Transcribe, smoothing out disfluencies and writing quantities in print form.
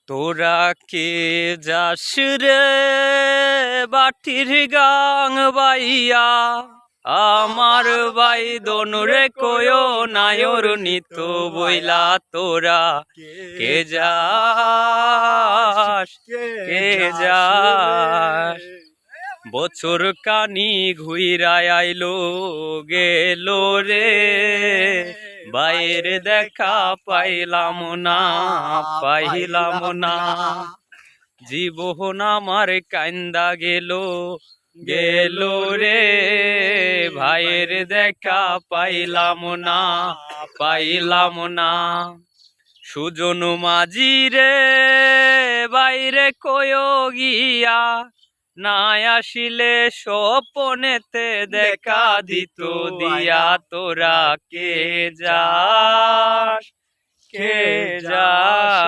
তোরা কে যাস রে বাটির গাং বাইয়া, আমার বাই দনুরে কয়ো নায়র নিত বইলা। তোরা কে যাস কে যাস, বছর কানি ঘুইরায় আইলো গেল রে, বাইরে দেখা পাইলাম না পাইলাম না। জীবন আমার কান্দা গেল গেল রে, ভাইয়ের দেখা পাইলাম না পাইলাম না। সুজন মাঝি রে বাইরে কয়ো গিয়া, না আসিলে স্বপনেতে দেখা দিত দিয়া। তোরা কে যাস কে যাস।